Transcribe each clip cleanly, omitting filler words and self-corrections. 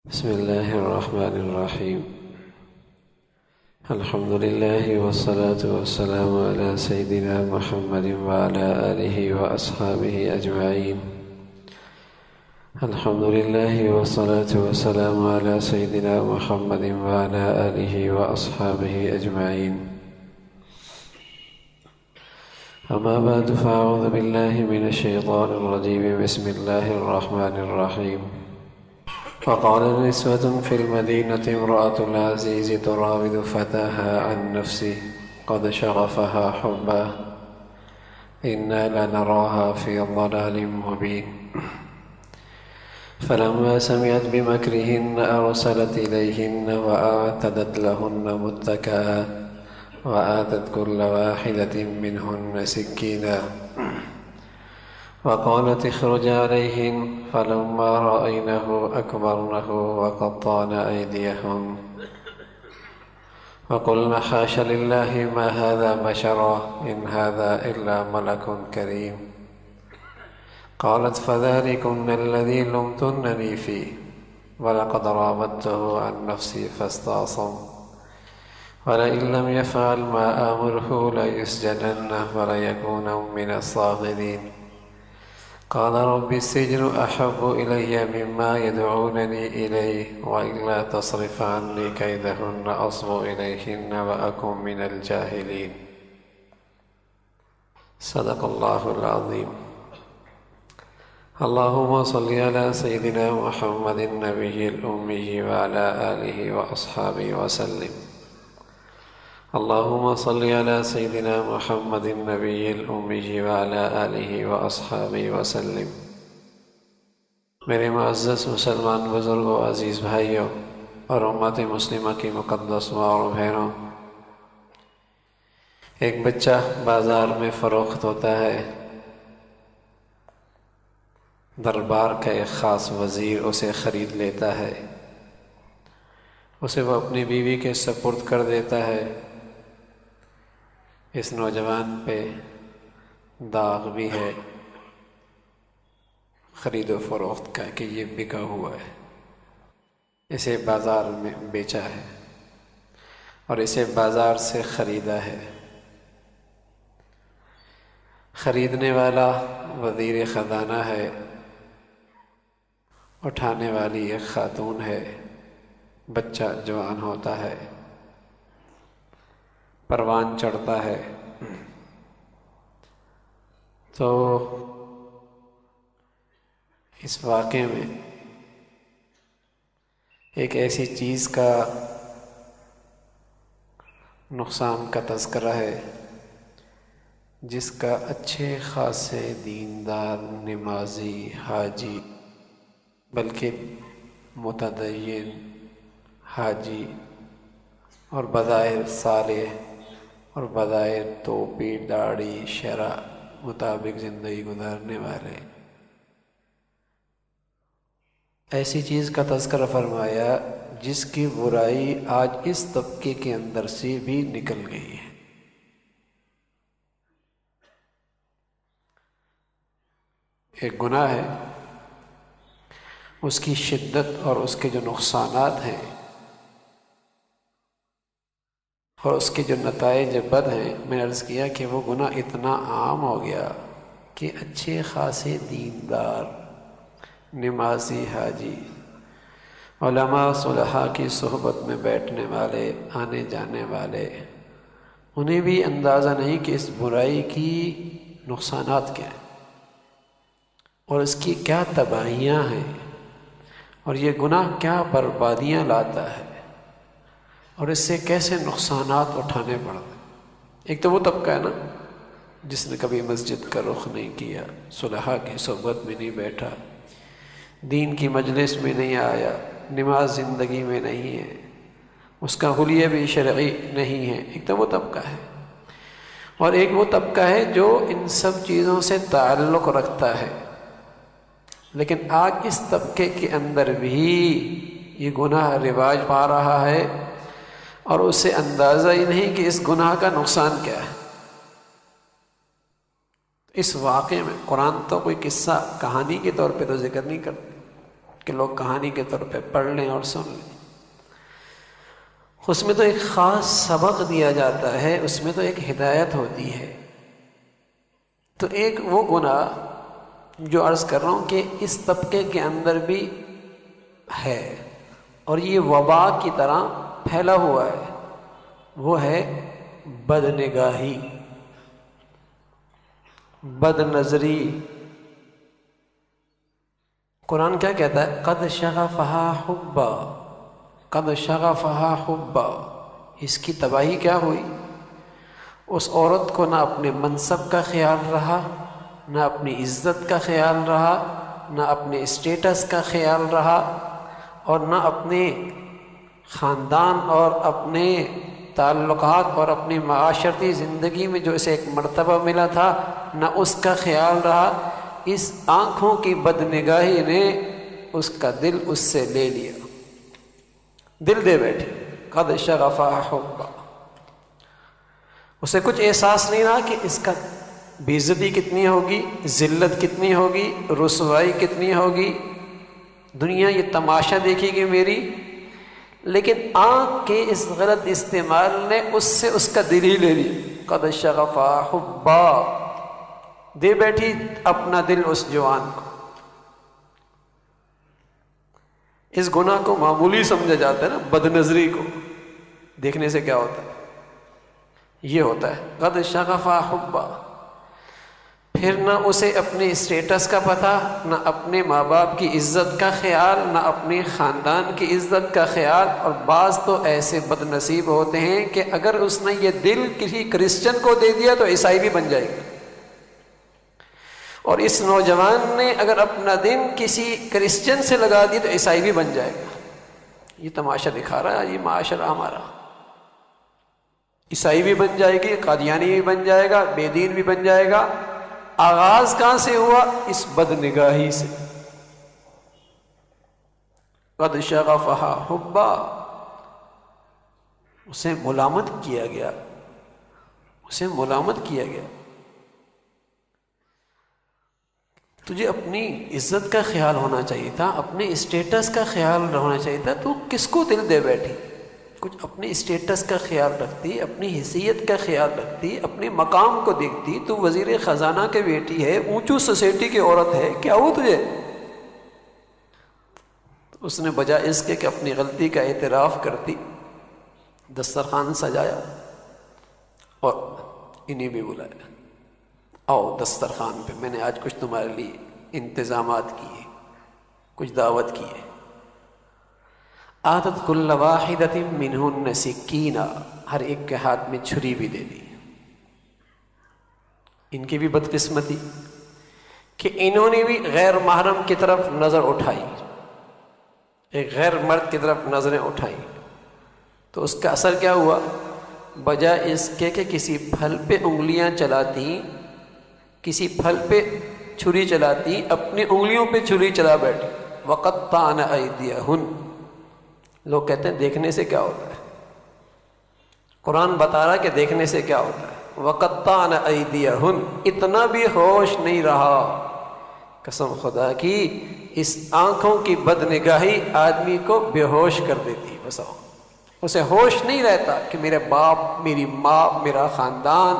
بسم الله الرحمن الرحيم. الحمد لله والصلاة والسلام على سيدنا محمد وعلى آله وأصحابه أجمعين. الحمد لله والصلاة والسلام على سيدنا محمد وعلى آله وأصحابه أجمعين. أما بعد فأعوذ بالله من الشيطان الرجيم. بسم الله الرحمن الرحيم. وقال نسوة في المدينة امرأة العزيز تراود فتاها عن نفسه قد شغفها حبا إنا لنراها في ضلال مبين. فلما سمعت بمكرهن أرسلت إليهن وأعتدت لهن متكئا وآتت كل واحدة منهن سكينا وقالت اخرج عليهن فلما رأينه أكبرنه وقطعن أيديهن وقلن حاش لله ما هذا بشرا إن هذا إلا ملك كريم. قالت فذلكن الذي لمتنني فيه ولقد راودته عن نفسي فاستعصم ولئن لم يفعل ما آمره ليسجنن وليكون من الصاغرين. قال رب السجن أحب إلي مما يدعونني إليه وإلا تصرف عني كيدهن أصب إليهن وأكن من الجاهلين. صدق الله العظيم. اللهم صل على سيدنا محمد النبي الأمي وعلى آله وأصحابه وسلم. اللهم صل على سيدنا محمد النبي الأمي وعلى آلہ وأصحابہ وسلم. میرے معزز مسلمان بزرگوں، عزیز بھائیوں اور امت مسلمہ کی مقدس ماں اور بہنوں، ایک بچہ بازار میں فروخت ہوتا ہے. دربار کا ایک خاص وزیر اسے خرید لیتا ہے، اسے وہ اپنی بیوی کے سپرد کر دیتا ہے. اس نوجوان پہ داغ بھی ہے خرید و فروخت کا کہ یہ بکا ہوا ہے، اسے بازار میں بیچا ہے اور اسے بازار سے خریدا ہے. خریدنے والا وزیر خزانہ ہے، اٹھانے والی ایک خاتون ہے. بچہ جوان ہوتا ہے، پروان چڑھتا ہے. تو اس واقعے میں ایک ایسی چیز کا نقصان کا تذکرہ ہے جس کا اچھے خاصے دیندار، نمازی، حاجی، بلکہ متدین حاجی اور بظاہر صالح اور بظاہر ٹوپی داڑھی شرع مطابق زندگی گزارنے والے، ایسی چیز کا تذکرہ فرمایا جس کی برائی آج اس طبقے کے اندر سے بھی نکل گئی ہے. ایک گناہ ہے، اس کی شدت اور اس کے جو نقصانات ہیں اور اس کے جو نتائج بد ہیں، میں نے عرض کیا کہ وہ گناہ اتنا عام ہو گیا کہ اچھے خاصے دیندار، نمازی، حاجی، علماء صلحاء کی صحبت میں بیٹھنے والے، آنے جانے والے، انہیں بھی اندازہ نہیں کہ اس برائی کی نقصانات کیا ہیں اور اس کی کیا تباہیاں ہیں اور یہ گناہ کیا بربادیاں لاتا ہے اور اس سے کیسے نقصانات اٹھانے پڑتے. ایک تو وہ طبقہ ہے نا جس نے کبھی مسجد کا رخ نہیں کیا، صلحاء کی صحبت میں نہیں بیٹھا، دین کی مجلس میں نہیں آیا، نماز زندگی میں نہیں ہے، اس کا حلیہ بھی شرعی نہیں ہے. ایک تو وہ طبقہ ہے، اور ایک وہ طبقہ ہے جو ان سب چیزوں سے تعلق رکھتا ہے. لیکن آج اس طبقے کے اندر بھی یہ گناہ رواج پا رہا ہے اور اسے اندازہ ہی نہیں کہ اس گناہ کا نقصان کیا ہے. اس واقعے میں قرآن تو کوئی قصہ کہانی کے طور پہ تو ذکر نہیں کرتا، کہ لوگ کہانی کے طور پہ پڑھ لیں اور سن لیں. اس میں تو ایک خاص سبق دیا جاتا ہے، اس میں تو ایک ہدایت ہوتی ہے. تو ایک وہ گناہ جو عرض کر رہا ہوں کہ اس طبقے کے اندر بھی ہے اور یہ وبا کی طرح پھیلا ہوا ہے، وہ ہے بد نگاہی، بد نظری. قرآن کیا کہتا ہے؟ قد شغفها حبا، قد شغفها حبا. اس کی تباہی کیا ہوئی؟ اس عورت کو نہ اپنے منصب کا خیال رہا، نہ اپنی عزت کا خیال رہا، نہ اپنے اسٹیٹس کا خیال رہا، اور نہ اپنے خاندان اور اپنے تعلقات اور اپنی معاشرتی زندگی میں جو اسے ایک مرتبہ ملا تھا، نہ اس کا خیال رہا. اس آنکھوں کی بد نگاہی نے اس کا دل اس سے لے لیا، دل دے بیٹھی. قد شغفها حبا. اسے کچھ احساس نہیں رہا کہ اس کا بے عزتی کتنی ہوگی، ذلت کتنی ہوگی، رسوائی کتنی ہوگی، دنیا یہ تماشا دیکھے گی میری. لیکن آنکھ کے اس غلط استعمال نے اس سے اس کا دل ہی لے لیا. قد شغفها حبا، دے بیٹھی اپنا دل اس جوان کو. اس گناہ کو معمولی سمجھا جاتا ہے نا، بد نظری کو دیکھنے سے کیا ہوتا ہے؟ یہ ہوتا ہے قد شغفها حبا. پھر نہ اسے اپنے اسٹیٹس کا پتہ، نہ اپنے ماں باپ کی عزت کا خیال، نہ اپنے خاندان کی عزت کا خیال. اور بعض تو ایسے بد نصیب ہوتے ہیں کہ اگر اس نے یہ دل کسی کرسچن کو دے دیا تو عیسائی بھی بن جائے گا، اور اس نوجوان نے اگر اپنا دل کسی کرسچن سے لگا دیا تو عیسائی بھی بن جائے گا. یہ تماشا دکھا رہا ہے یہ معاشرہ ہمارا. عیسائی بھی بن جائے گی، قادیانی بھی بن جائے گا، بے دین بھی بن جائے گا. آغاز کہاں سے ہوا؟ اس بد نگاہی سے. قد شغفها حبا. اسے ملامت کیا گیا، اسے ملامت کیا گیا. تجھے اپنی عزت کا خیال ہونا چاہیے تھا، اپنے اسٹیٹس کا خیال ہونا چاہیے تھا. تو کس کو دل دے بیٹھی؟ کچھ اپنے اسٹیٹس کا خیال رکھتی، اپنی حیثیت کا خیال رکھتی، اپنے مقام کو دیکھتی. تو وزیر خزانہ کے بیٹی ہے، اونچو سوسائٹی کی عورت ہے، کیا ہو تجھے؟ اس نے بجائے اس کے کہ اپنی غلطی کا اعتراف کرتی، دسترخوان سجایا اور انہیں بھی بلایا. آؤ دسترخوان پہ، میں نے آج کچھ تمہارے لیے انتظامات کیے، کچھ دعوت کی ہے. آتت کل واحدۃ منہن سکینہ. ہر ایک کے ہاتھ میں چھری بھی دے دی. ان کی بھی بدقسمتی کہ انہوں نے بھی غیر محرم کی طرف نظر اٹھائی، ایک غیر مرد کی طرف نظریں اٹھائی. تو اس کا اثر کیا ہوا؟ بجائے اس کے کہ کسی پھل پہ انگلیاں چلاتی، کسی پھل پہ چھری چلاتی، اپنی انگلیوں پہ چھری چلا بیٹھی. وقطعن ایدیہن. لوگ کہتے ہیں دیکھنے سے کیا ہوتا ہے؟ قرآن بتا رہا کہ دیکھنے سے کیا ہوتا ہے. وقطعن ایدیہن. اتنا بھی ہوش نہیں رہا. قسم خدا کی اس آنکھوں کی بد نگاہی آدمی کو بے ہوش کر دیتی. بس اسے ہوش نہیں رہتا کہ میرے باپ، میری ماں، میرا خاندان،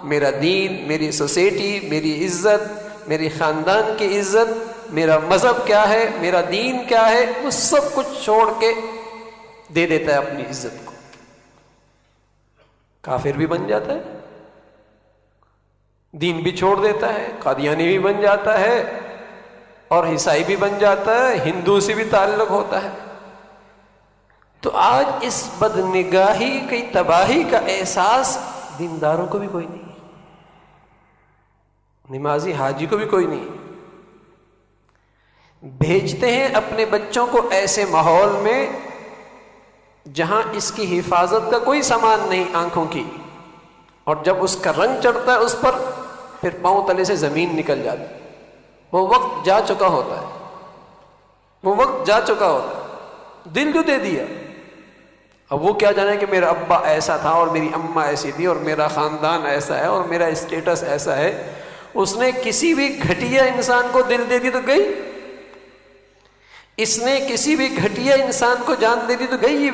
میرا دین، میری سوسائٹی، میری عزت، میری خاندان کی عزت، میرا مذہب کیا ہے، میرا دین کیا ہے، وہ سب کچھ چھوڑ کے دے دیتا ہے اپنی عزت کو. کافر بھی بن جاتا ہے، دین بھی چھوڑ دیتا ہے، قادیانی بھی بن جاتا ہے، اور عیسائی بھی بن جاتا ہے، ہندو سے بھی تعلق ہوتا ہے. تو آج اس بد نگاہی کی تباہی کا احساس دینداروں کو بھی کوئی نہیں، نمازی حاجی کو بھی کوئی نہیں. بھیجتے ہیں اپنے بچوں کو ایسے ماحول میں جہاں اس کی حفاظت کا کوئی سامان نہیں آنکھوں کی، اور جب اس کا رنگ چڑھتا ہے اس پر، پھر پاؤں تلے سے زمین نکل جاتی. وہ وقت جا چکا ہوتا ہے، وہ وقت جا چکا ہوتا ہے. دل جو دے دیا، اب وہ کیا جانے کہ میرا ابا ایسا تھا اور میری اماں ایسی تھی اور میرا خاندان ایسا ہے اور میرا اسٹیٹس ایسا ہے. اس نے کسی بھی گھٹیا انسان کو دل دے دی تو گئی. اس نے کسی بھی گھٹیا انسان کو جان دے دی تو گئی،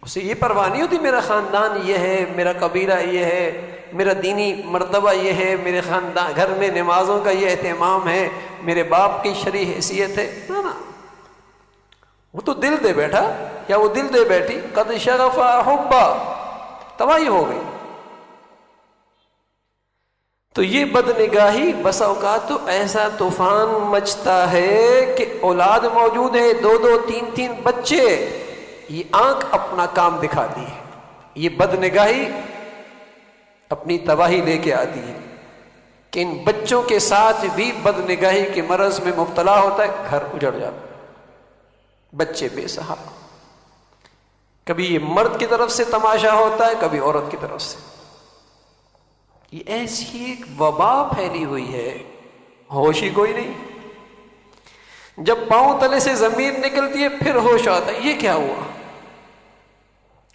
اسے یہ پرواہ نہیں ہوتی میرا خاندان یہ ہے، میرا قبیلہ یہ ہے، میرا دینی مرتبہ یہ ہے، میرے خاندان گھر میں نمازوں کا یہ اہتمام ہے، میرے باپ کی شرعی حیثیت ہے، نا وہ تو دل دے بیٹھا یا وہ دل دے بیٹھی، قد شغف حبا، تباہی ہو گئی۔ تو یہ بدنگاہی بسا اوقات تو ایسا طوفان مچتا ہے کہ اولاد موجود ہے، 2 3 بچے، یہ آنکھ اپنا کام دکھاتی ہے، یہ بدنگاہی اپنی تباہی لے کے آتی ہے کہ ان بچوں کے ساتھ بھی بدنگاہی کے مرض میں مبتلا ہوتا ہے، گھر اجڑ جاتا ہے، بچے بے سہارا، کبھی یہ مرد کی طرف سے تماشا ہوتا ہے، کبھی عورت کی طرف سے، یہ ایسی ایک وبا پھیلی ہوئی ہے، ہوش ہی کوئی نہیں، جب پاؤں تلے سے زمین نکلتی ہے پھر ہوش آتا ہے یہ کیا ہوا،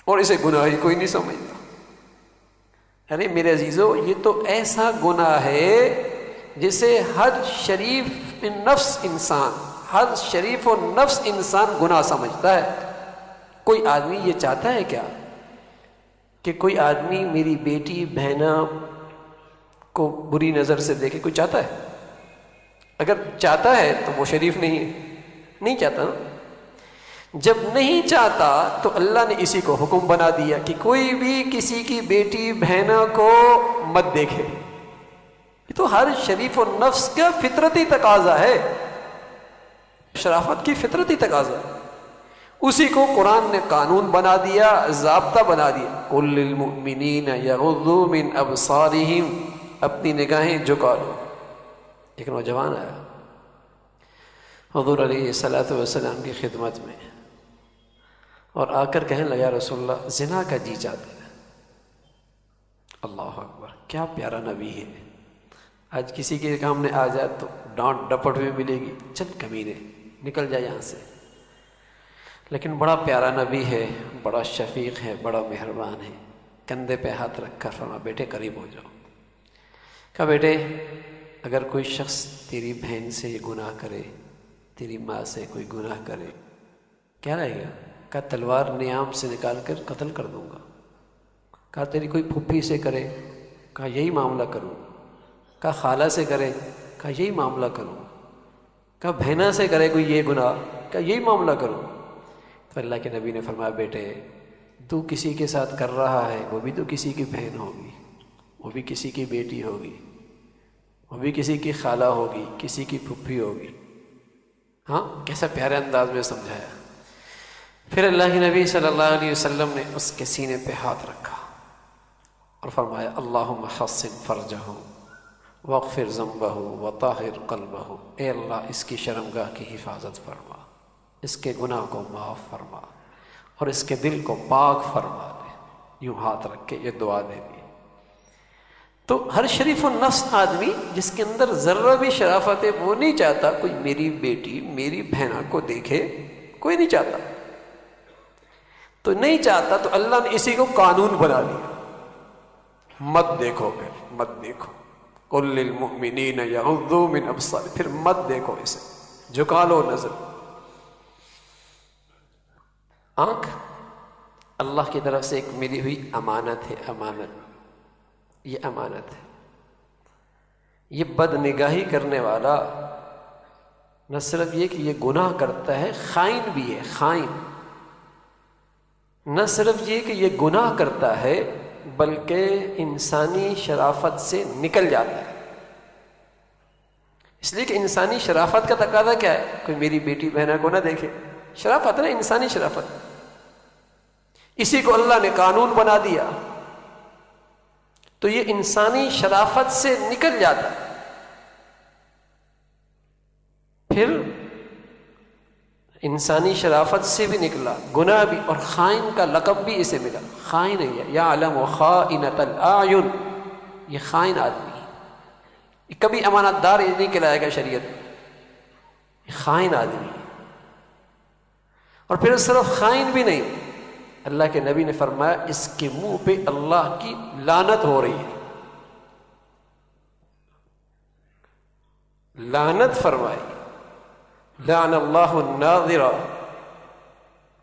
اور اسے گناہ ہی کوئی نہیں سمجھتا۔ ارے میرے عزیزو، یہ تو ایسا گناہ ہے جسے ہر شریف نفس انسان، ہر شریف و نفس انسان گناہ سمجھتا ہے۔ کوئی آدمی یہ چاہتا ہے کیا کہ کوئی آدمی میری بیٹی بہنا کو بری نظر سے دیکھے؟ کوئی چاہتا ہے؟ اگر چاہتا ہے تو وہ شریف نہیں چاہتا نا۔ جب نہیں چاہتا تو اللہ نے اسی کو حکم بنا دیا کہ کوئی بھی کسی کی بیٹی بہنا کو مت دیکھے، یہ تو ہر شریف و نفس کا فطرتی تقاضا ہے، شرافت کی فطرتی تقاضا ہے، اسی کو قرآن نے قانون بنا دیا، ضابطہ بنا دیا، قل للمؤمنین یغضوا من ابصارہم، اپنی نگاہیں جھکا لو۔ ایک نوجوان آیا حضور علیہ الصلوۃ والسلام کی خدمت میں اور آ کر کہنے لگا، یا رسول اللہ زنا کا جی چاہتا ہے۔ اللہ اکبر، کیا پیارا نبی ہے۔ آج کسی کے سامنے آ جائے تو ڈانٹ ڈپٹ بھی ملے گی، چل کمینے نکل جائے یہاں سے، لیکن بڑا پیارا نبی ہے، بڑا شفیق ہے، بڑا مہربان ہے، کندھے پہ ہاتھ رکھ کر فرمایا بیٹے قریب ہو جاؤ۔ کہا بیٹے اگر کوئی شخص تیری بہن سے یہ گناہ کرے، تیری ماں سے کوئی گناہ کرے، کیا رہے گا؟ کہا تلوار نیام سے نکال کر قتل کر دوں گا۔ کہا تیری کوئی پھپھی سے کرے، کہا یہی معاملہ کروں۔ کہا خالہ سے کرے، کہا یہی معاملہ کروں۔ کہا بہنا سے کرے کوئی یہ گناہ، کہا یہی معاملہ کروں۔ تو اللہ کے نبی نے فرمایا بیٹے تو کسی کے ساتھ کر رہا ہے، وہ بھی تو کسی کی بہن ہوگی، وہ بھی کسی کی بیٹی ہوگی، وہ بھی کسی کی خالہ ہوگی، کسی کی پھپھی ہوگی۔ ہاں کیسا پیارے انداز میں سمجھایا۔ پھر اللہ کے نبی صلی اللہ علیہ وسلم نے اس کے سینے پہ ہاتھ رکھا اور فرمایا اللہم حسن فرجہ واغفر ذنبہ وطہر قلبہ، اے اللہ اس کی شرمگاہ کی حفاظت فرما، اس کے گناہ کو معاف فرما اور اس کے دل کو پاک فرما دے۔ یوں ہاتھ رکھ کے یہ دعا دے دی۔ تو ہر شریف النفس آدمی جس کے اندر ذرہ بھی شرافت ہے وہ نہیں چاہتا کوئی میری بیٹی میری بہنا کو دیکھے، کوئی نہیں چاہتا، تو نہیں چاہتا تو اللہ نے اسی کو قانون بنا دیا، مت دیکھو، پھر مت دیکھو، قل للمؤمنین یغضوا من ابصارہم، پھر مت دیکھو، اسے جھکا لو نظر۔ آنکھ اللہ کی طرف سے ایک ملی ہوئی امانت ہے، امانت، یہ امانت ہے۔ یہ بد نگاہی کرنے والا نہ صرف یہ کہ یہ گناہ کرتا ہے، خائن بھی ہے، خائن۔ نہ صرف یہ کہ یہ گناہ کرتا ہے بلکہ انسانی شرافت سے نکل جاتا ہے، اس لیے کہ انسانی شرافت کا تقاضا کیا ہے؟ کوئی میری بیٹی بہنا کو نہ دیکھے، شرافت ہے نا، انسانی شرافت، اسی کو اللہ نے قانون بنا دیا، تو یہ انسانی شرافت سے نکل جاتا ہے۔ پھر انسانی شرافت سے بھی نکلا، گناہ بھی، اور خائن کا لقب بھی اسے ملا، خائن ہے، یعلم خائنۃ الاعین، یہ خائن آدمی ہے، یہ کبھی امانت دار یہ نہیں کہلائے گا شریعت، یہ خائن آدمی ہے۔ اور پھر صرف خائن بھی نہیں، اللہ کے نبی نے فرمایا اس کے منہ پہ اللہ کی لعنت ہو رہی ہے، لعنت فرمائی، لعن اللہ الناظر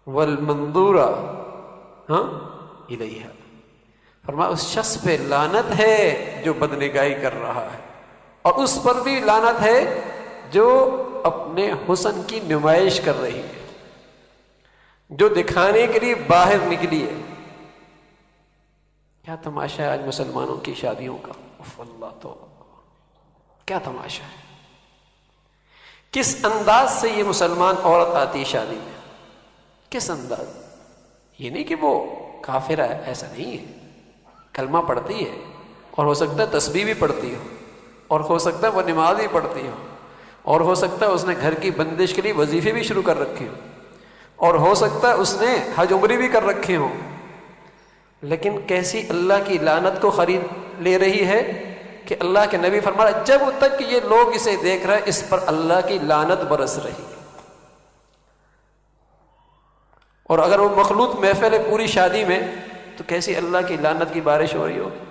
والمنظور الیہا، فرمایا اس شخص پہ لعنت ہے جو بدنگاہی کر رہا ہے، اور اس پر بھی لعنت ہے جو اپنے حسن کی نمائش کر رہی ہے، جو دکھانے کے لیے باہر نکلی ہے۔ کیا تماشا ہے آج مسلمانوں کی شادیوں کا، اف اللہ، تو کیا تماشا ہے، کس انداز سے یہ مسلمان عورت آتی ہے شادی میں، کس انداز، یہ نہیں کہ وہ کافرہ ہے، ایسا نہیں ہے، کلمہ پڑھتی ہے، اور ہو سکتا ہے تسبیح بھی پڑھتی ہو، اور ہو سکتا ہے وہ نماز بھی پڑھتی ہو، اور ہو سکتا ہے اس نے گھر کی بندش کے لیے وظیفے بھی شروع کر رکھے ہوں، اور ہو سکتا ہے اس نے حج عمرے بھی کر رکھے ہوں، لیکن کیسی اللہ کی لعنت کو خرید لے رہی ہے کہ اللہ کے نبی فرمایا جب تک یہ لوگ اسے دیکھ رہے ہیں اس پر اللہ کی لعنت برس رہی ہے۔ اور اگر وہ مخلوط محفل ہے پوری شادی میں تو کیسی اللہ کی لعنت کی بارش ہو رہی ہوگی۔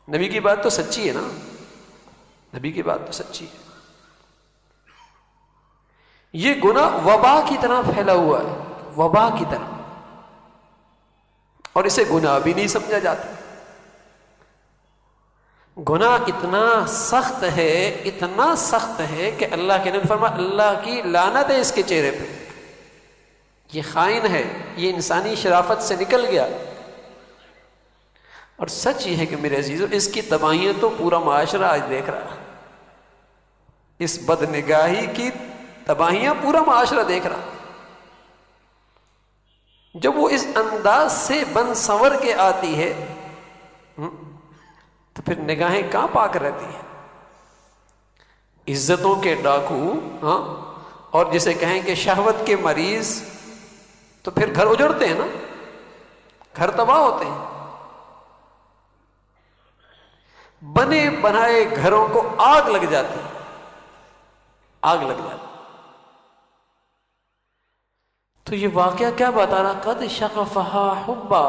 نبی کی بات تو سچی ہے نا، نبی کی بات تو سچی ہے۔ یہ گناہ وبا کی طرح پھیلا ہوا ہے، وبا کی طرح، اور اسے گناہ بھی نہیں سمجھا جاتا۔ گناہ اتنا سخت ہے، اتنا سخت ہے کہ اللہ کے نبی فرمایا اللہ کی لعنت ہے اس کے چہرے پہ، یہ خائن ہے، یہ انسانی شرافت سے نکل گیا۔ اور سچ یہ ہے کہ میرے عزیزو اس کی تباہیاں تو پورا معاشرہ آج دیکھ رہا ہے، اس بد نگاہی کی تباہیاں پورا معاشرہ دیکھ رہا۔ جب وہ اس انداز سے بن سنور کے آتی ہے تو پھر نگاہیں کہاں پاک رہتی ہیں؟ عزتوں کے ڈاکو، اور جسے کہیں کہ شہوت کے مریض، تو پھر گھر اجڑتے ہیں نا، گھر تباہ ہوتے ہیں۔ بنے بنائے گھروں کو آگ لگ جاتی، آگ لگ جاتی۔ تو یہ واقعہ کیا بتا رہا؟ قد شغفہا حبا،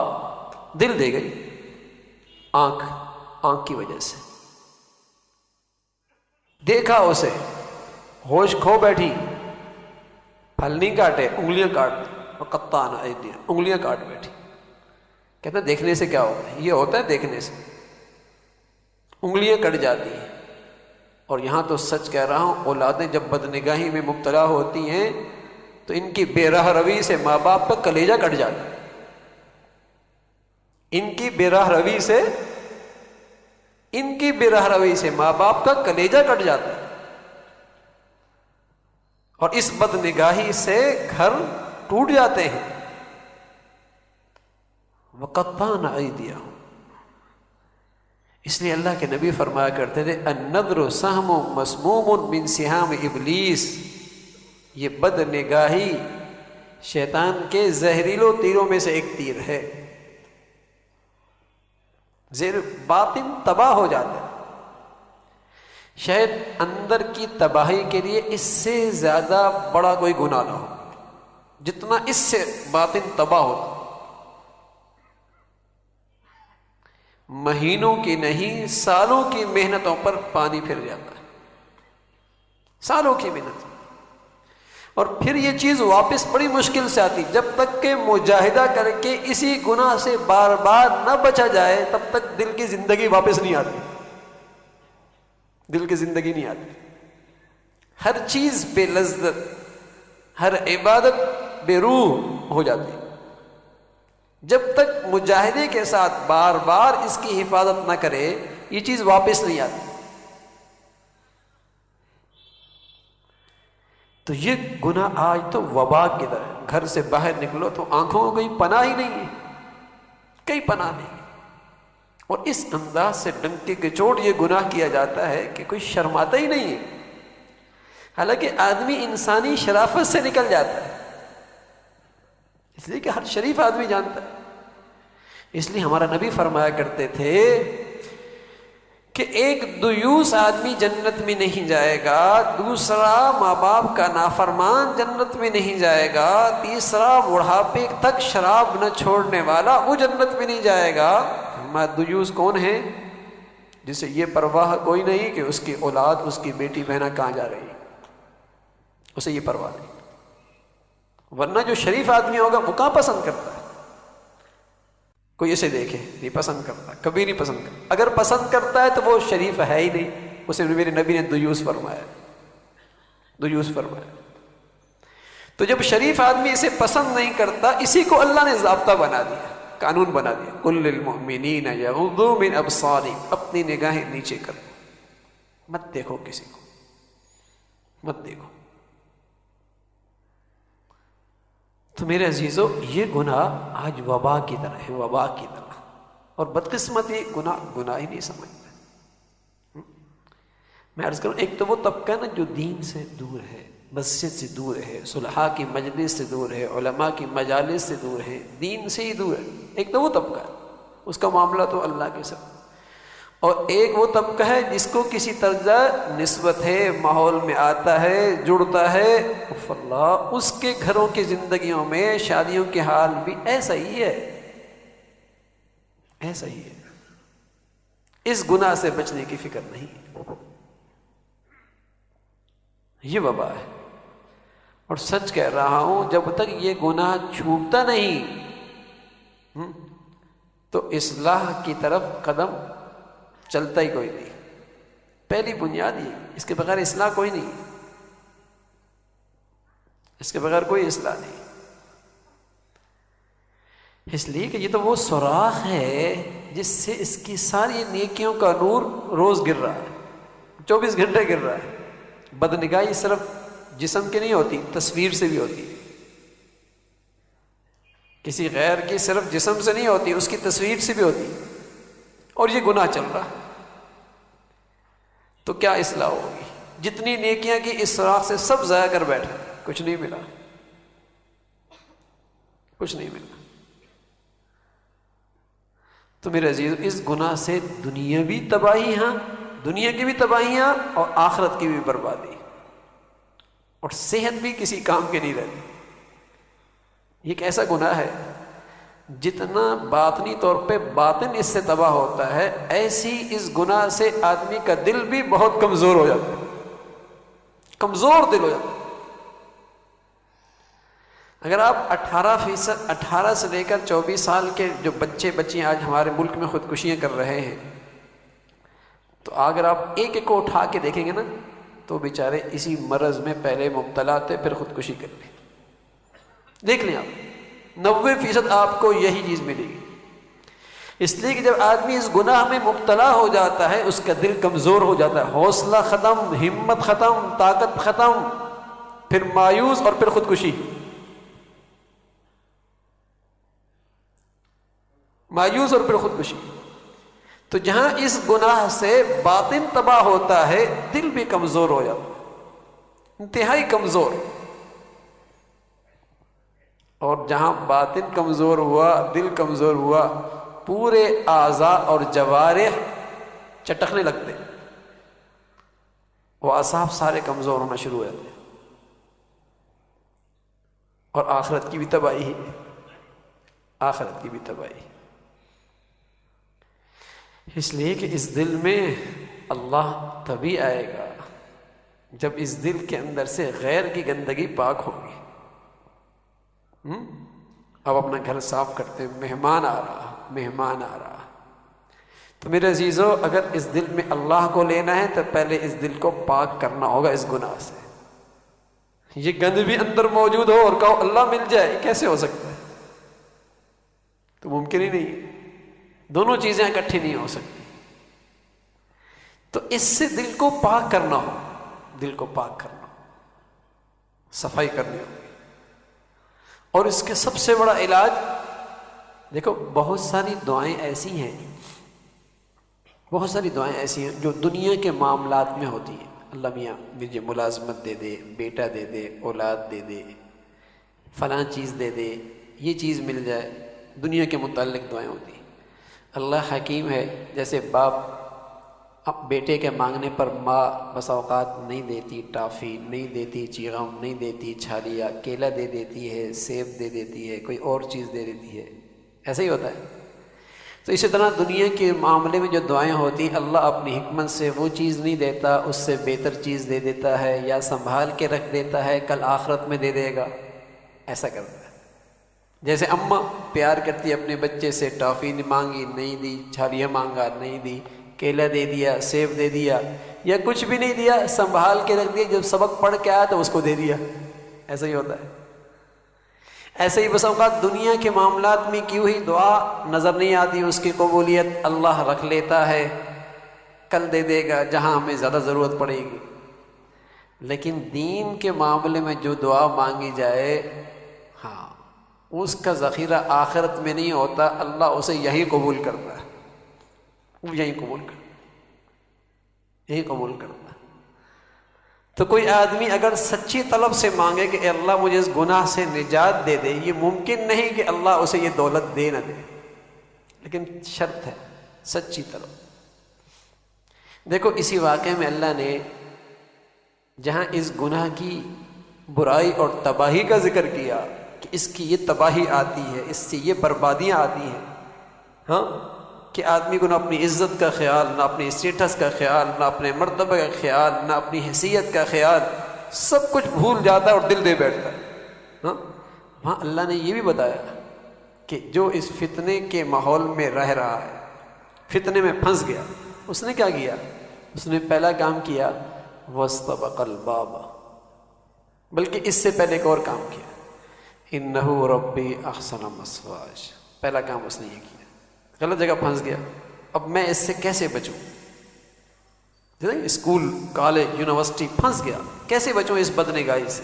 دل دے گئی، آنکھ کی وجہ سے دیکھا اسے، ہوش کھو بیٹھی، پھل نہیں کاٹے، انگلیاں کاٹ دی، وقطعن ایدیہن، انگلیاں کاٹ بیٹھی۔ کہتے ہیں دیکھنے سے کیا ہوتا ہے؟ یہ ہوتا ہے دیکھنے سے، انگلیاں کٹ جاتی ہیں۔ اور یہاں تو سچ کہہ رہا ہوں، اولادیں جب بدنگاہی میں مبتلا ہوتی ہیں تو ان کی بے راہ روی سے ماں باپ کا کلیجہ کٹ جاتا ہے، ان کی بے راہ روی سے ماں باپ کا کلیجہ کٹ جاتا ہے، اور اس بد نگاہی سے گھر ٹوٹ جاتے ہیں۔ وقطعن ایدیہم، اس لیے اللہ کے نبی فرمایا کرتے تھے النظر سہم مسموم من سہام ابلیس، یہ بد نگاہی شیطان کے زہریلو تیروں میں سے ایک تیر ہے، زیر باطن تباہ ہو جاتا ہے۔ شاید اندر کی تباہی کے لیے اس سے زیادہ بڑا کوئی گناہ نہ ہو جتنا اس سے باطن تباہ ہوتا۔ مہینوں کی نہیں سالوں کی محنتوں پر پانی پھر جاتا ہے، سالوں کی محنت، اور پھر یہ چیز واپس بڑی مشکل سے آتی، جب تک کہ مجاہدہ کر کے اسی گناہ سے بار بار نہ بچا جائے تب تک دل کی زندگی واپس نہیں آتی، دل کی زندگی نہیں آتی۔ ہر چیز بے لذت، ہر عبادت بے روح ہو جاتی، جب تک مجاہدے کے ساتھ بار بار اس کی حفاظت نہ کرے یہ چیز واپس نہیں آتی۔ تو یہ گناہ آج تو وبا کی طرح، گھر سے باہر نکلو تو آنکھوں کو کہیں پناہ ہی نہیں ہے، کہیں پناہ نہیں، اور اس انداز سے ڈنکے کے چوٹ یہ گناہ کیا جاتا ہے کہ کوئی شرماتا ہی نہیں ہے، حالانکہ آدمی انسانی شرافت سے نکل جاتا ہے، اس لیے کہ ہر شریف آدمی جانتا ہے۔ اس لیے ہمارا نبی فرمایا کرتے تھے کہ ایک دیوس آدمی جنت میں نہیں جائے گا، دوسرا ماں باپ کا نافرمان جنت میں نہیں جائے گا، تیسرا بڑھاپے تک شراب نہ چھوڑنے والا وہ جنت میں نہیں جائے گا۔ دیوس کون ہے؟ جسے یہ پرواہ کوئی نہیں کہ اس کی اولاد، اس کی بیٹی بہنیں کہاں جا رہی ہے، اسے یہ پرواہ نہیں. ورنہ جو شریف آدمی ہوگا وہ کہاں پسند کرتا ہے کوئی اسے دیکھے؟ نہیں پسند کرتا، کبھی نہیں پسند کرتا. اگر پسند کرتا ہے تو وہ شریف ہے ہی نہیں. اسے میرے نبی نے دیوس فرمایا، دیوس فرمایا. تو جب شریف آدمی اسے پسند نہیں کرتا، اسی کو اللہ نے ضابطہ بنا دیا، قانون بنا دیا. قل للمؤمنین یغضوا من ابصارہم، اپنی نگاہیں نیچے کرو، مت دیکھو کسی کو، مت دیکھو. تو میرے عزیزو، یہ گناہ آج وبا کی طرح ہے، وبا کی طرح. اور بدقسمتی گناہ ہی نہیں سمجھتا. میں عرض کروں، ایک تو وہ طبقہ ہے نا جو دین سے دور ہے، مسجد سے دور ہے، صلحاء کی مجلس سے دور ہے، علماء کی مجالس سے دور ہے، دین سے ہی دور ہے. ایک تو وہ طبقہ ہے، اس کا معاملہ تو اللہ کے ساتھ. اور ایک وہ طبقہ ہے جس کو کسی طرح نسبت ہے، ماحول میں آتا ہے، جڑتا ہے. اللہ، اس کے گھروں کی زندگیوں میں شادیوں کے حال بھی ایسا ہی ہے، ایسا ہی ہے. اس گناہ سے بچنے کی فکر نہیں. یہ وبا ہے. اور سچ کہہ رہا ہوں، جب تک یہ گناہ چھوٹتا نہیں تو اصلاح کی طرف قدم چلتا ہی کوئی نہیں. پہلی بنیاد یہ، اس کے بغیر اصلاح کوئی نہیں، اس کے بغیر کوئی اصلاح نہیں. اس لیے کہ یہ تو وہ سوراخ ہے جس سے اس کی ساری نیکیوں کا نور روز گر رہا ہے، 24 گھنٹے گر رہا ہے. بدنگاہی صرف جسم کی نہیں ہوتی، تصویر سے بھی ہوتی ہے. کسی غیر کی صرف جسم سے نہیں ہوتی، اس کی تصویر سے بھی ہوتی. اور یہ گناہ چل رہا، تو کیا اصلاح ہوگی؟ جتنی نیکیاں کی اس سوراخ سے سب ضائع کر بیٹھے، کچھ نہیں ملا، کچھ نہیں ملا. تو میرے عزیز، اس گناہ سے دنیاوی تباہیاں، دنیا کی بھی تباہیاں اور آخرت کی بھی بربادی، اور صحت بھی کسی کام کی نہیں رہتی. یہ ایک ایسا گناہ ہے جتنا باطنی طور پہ باطن اس سے تباہ ہوتا ہے، ایسی اس گناہ سے آدمی کا دل بھی بہت کمزور ہو جاتا ہے، کمزور دل ہو جاتا ہے. اگر آپ 18 سے لے کر 24 سال کے جو بچے بچیاں آج ہمارے ملک میں خودکشیاں کر رہے ہیں، تو اگر آپ ایک ایک کو اٹھا کے دیکھیں گے نا، تو بیچارے اسی مرض میں پہلے مبتلا تھے، پھر خودکشی کر لی. دیکھ لیں آپ، 90% آپ کو یہی چیز ملے گی. اس لیے کہ جب آدمی اس گناہ میں مبتلا ہو جاتا ہے، اس کا دل کمزور ہو جاتا ہے، حوصلہ ختم، ہمت ختم، طاقت ختم، پھر مایوس اور پھر خودکشی. مایوس اور پھر خودکشی. تو جہاں اس گناہ سے باطن تباہ ہوتا ہے، دل بھی کمزور ہو جاتا ہے، انتہائی کمزور. اور جہاں باطن کمزور ہوا، دل کمزور ہوا، پورے اعضاء اور جوارح چٹکنے لگتے، وہ اعصاب سارے کمزور ہونا شروع ہو جاتے ہیں. اور آخرت کی بھی تباہی، آخرت کی بھی تباہی. اس لیے کہ اس دل میں اللہ تبھی آئے گا جب اس دل کے اندر سے غیر کی گندگی پاک ہوگی. اب اپنا گھر صاف کرتے، مہمان آ رہا، مہمان آ رہا. تو میرے عزیزو، اگر اس دل میں اللہ کو لینا ہے تو پہلے اس دل کو پاک کرنا ہوگا اس گناہ سے. یہ گند بھی اندر موجود ہو اور کہو اللہ مل جائے، کیسے ہو سکتا ہے؟ تو ممکن ہی نہیں، دونوں چیزیں اکٹھی نہیں ہو سکتی. تو اس سے دل کو پاک کرنا ہو، دل کو پاک کرنا ہو، صفائی کرنی ہوگی. اور اس کے سب سے بڑا علاج، دیکھو بہت ساری دعائیں ایسی ہیں، بہت ساری دعائیں ایسی ہیں جو دنیا کے معاملات میں ہوتی ہیں. اللہ میاں مجھے ملازمت دے دے، بیٹا دے دے، اولاد دے دے، فلاں چیز دے دے، یہ چیز مل جائے، دنیا کے متعلق دعائیں ہوتی ہیں. اللہ حکیم ہے، جیسے باپ اب بیٹے کے مانگنے پر ماں بسا اوقات نہیں دیتی، ٹافی نہیں دیتی، چیغم نہیں دیتی، چھالیا کیلا دے دیتی ہے، سیب دے دیتی ہے، کوئی اور چیز دے دیتی ہے. ایسا ہی ہوتا ہے. تو اسی طرح دنیا کے معاملے میں جو دعائیں ہوتی ہیں، اللہ اپنی حکمت سے وہ چیز نہیں دیتا، اس سے بہتر چیز دے دیتا ہے، یا سنبھال کے رکھ دیتا ہے، کل آخرت میں دے دے گا، ایسا کرتا ہے۔ جیسے اماں پیار کرتی ہے اپنے بچے سے، ٹافی مانگی نہیں دی، چھالیاں مانگا نہیں دی، کیلا دے دیا، سیب دے دیا، یا کچھ بھی نہیں دیا، سنبھال کے رکھ دیا، جب سبق پڑھ کے آیا تو اس کو دے دیا، ایسا ہی ہوتا ہے۔ ایسے ہی بس اوقات دنیا کے معاملات میں کی ہوئی دعا نظر نہیں آتی، اس کی قبولیت اللہ رکھ لیتا ہے، کل دے دے گا جہاں ہمیں زیادہ ضرورت پڑے گی۔ لیکن دین کے معاملے میں جو دعا مانگی جائے، ہاں، اس کا ذخیرہ آخرت میں نہیں ہوتا، اللہ اسے یہیں قبول کرتا ہے، وہ یہیں قبول کرتا ہے، یہیں قبول کرتا ہے۔ تو کوئی آدمی اگر سچی طلب سے مانگے کہ اے اللہ مجھے اس گناہ سے نجات دے دے، یہ ممکن نہیں کہ اللہ اسے یہ دولت دے نہ دے، لیکن شرط ہے سچی طلب۔ دیکھو اسی واقعے میں اللہ نے جہاں اس گناہ کی برائی اور تباہی کا ذکر کیا کہ اس کی یہ تباہی آتی ہے، اس سے یہ بربادیاں آتی ہیں، ہاں، کہ آدمی کو نہ اپنی عزت کا خیال، نہ اپنی اسٹیٹس کا خیال، نہ اپنے مرتبہ کا خیال، نہ اپنی حیثیت کا خیال، سب کچھ بھول جاتا ہے اور دل دے بیٹھتا ہے، ہاں۔ وہاں اللہ نے یہ بھی بتایا کہ جو اس فتنے کے ماحول میں رہ رہا ہے، فتنے میں پھنس گیا، اس نے کیا کیا؟ اس نے پہلا کام کیا وَاسْتَبَقَ الْبَابَ، بلکہ اس سے پہلے ایک اور کام کیا، إِنَّهُ رَبِّي أَحْسَنَ مَثْوَايَ، پہلا کام اس نے یہ کیا، غلط جگہ پھنس گیا، اب میں اس سے کیسے بچوں؟ اسکول، کالج، یونیورسٹی پھنس گیا، کیسے بچوں اس بدنگاہی سے؟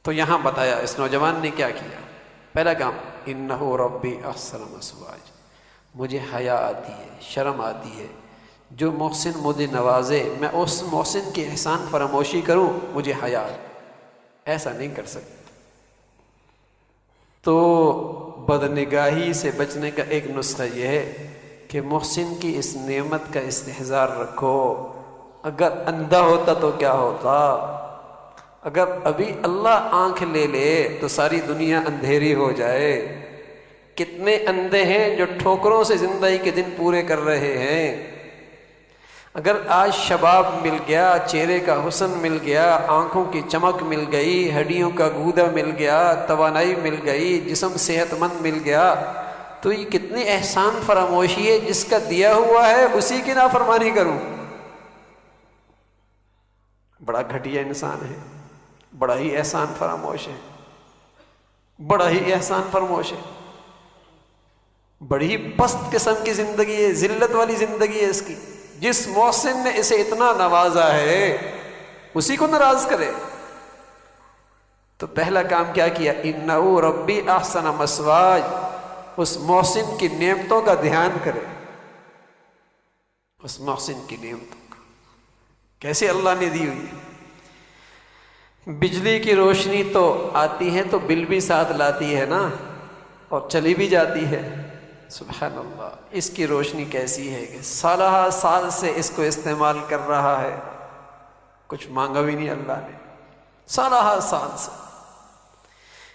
تو یہاں بتایا اس نوجوان نے کیا کیا، پہلا کام إِنَّهُ رَبِّي أَحْسَنَ مَثْوَايَ، مجھے حیا آتی ہے، شرم آتی ہے، جو محسن مجھے نوازے میں اس محسن کی احسان فراموشی کروں، مجھے حیا ایسا نہیں کر سکتا۔ تو بدنگاہی سے بچنے کا ایک نسخہ یہ ہے کہ محسن کی اس نعمت کا استحضار رکھو۔ اگر اندھا ہوتا تو کیا ہوتا؟ اگر ابھی اللہ آنکھ لے لے تو ساری دنیا اندھیری ہو جائے۔ کتنے اندھے ہیں جو ٹھوکروں سے زندگی کے دن پورے کر رہے ہیں۔ اگر آج شباب مل گیا، چہرے کا حسن مل گیا، آنکھوں کی چمک مل گئی، ہڈیوں کا گودا مل گیا، توانائی مل گئی، جسم صحت مند مل گیا، تو یہ کتنی احسان فراموشی ہے، جس کا دیا ہوا ہے اسی کی نافرمانی کروں۔ بڑا گھٹیا انسان ہے، بڑا ہی احسان فراموش ہے، بڑا ہی احسان فراموش ہے، بڑی ہی پست قسم کی زندگی ہے، ذلت والی زندگی ہے اس کی۔ جس محسن نے اسے اتنا نوازا ہے اسی کو ناراض کرے۔ تو پہلا کام کیا کیا؟ إِنَّهُ رَبِّي أَحْسَنَ مَثْوَايَ، اس محسن کی نعمتوں کا دھیان کرے، اس محسن کی نعمتوں کا کیسے اللہ نے دی ہوئی ہے۔ بجلی کی روشنی تو آتی ہے تو بل بھی ساتھ لاتی ہے نا، اور چلی بھی جاتی ہے۔ سبحان اللہ، اس کی روشنی کیسی ہے کہ سالہ سال سے اس کو استعمال کر رہا ہے، کچھ مانگا بھی نہیں اللہ نے، سالہ سال سے۔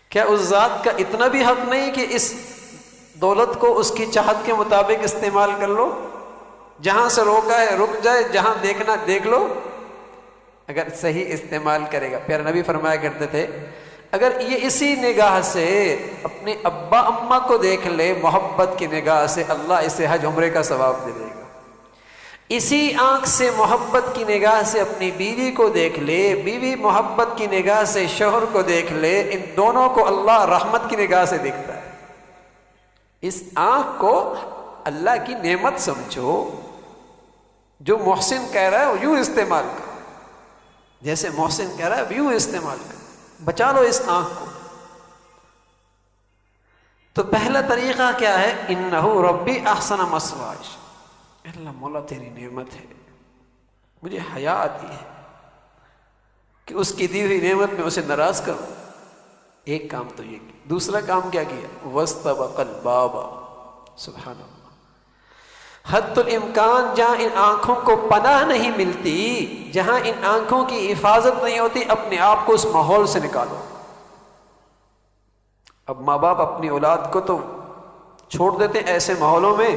کیا اس ذات کا اتنا بھی حق نہیں کہ اس دولت کو اس کی چاہت کے مطابق استعمال کر لو؟ جہاں سے روکا ہے رک جائے، جہاں دیکھنا دیکھ لو، اگر صحیح استعمال کرے گا۔ پیارے نبی فرمایا کرتے تھے اگر یہ اسی نگاہ سے اپنے ابا اماں کو دیکھ لے، محبت کی نگاہ سے، اللہ اسے حج عمرے کا ثواب دے دے گا۔ اسی آنکھ سے محبت کی نگاہ سے اپنی بیوی کو دیکھ لے، بیوی محبت کی نگاہ سے شوہر کو دیکھ لے، ان دونوں کو اللہ رحمت کی نگاہ سے دیکھتا ہے۔ اس آنکھ کو اللہ کی نعمت سمجھو، جو محسن کہہ رہا ہے یوں استعمال کرو، جیسے محسن کہہ رہا ہے یوں استعمال کرو، بچا لو اس آنکھ کو۔ تو پہلا طریقہ کیا ہے؟ إِنَّهُ رَبِّي أَحْسَنَ مَثْوَايَ، اللہ مولا تیری نعمت ہے، مجھے حیا آتی ہے کہ اس کی دی ہوئی نعمت میں اسے ناراض کروں۔ ایک کام تو یہ کیا۔ دوسرا کام کیا کیا؟ وَاسْتَبَقَ الْبَابَ، سبحان اللہ، حد الامکان جہاں ان آنکھوں کو پناہ نہیں ملتی، جہاں ان آنکھوں کی حفاظت نہیں ہوتی، اپنے آپ کو اس ماحول سے نکالو۔ اب ماں باپ اپنی اولاد کو تو چھوڑ دیتے ہیں ایسے ماحولوں میں،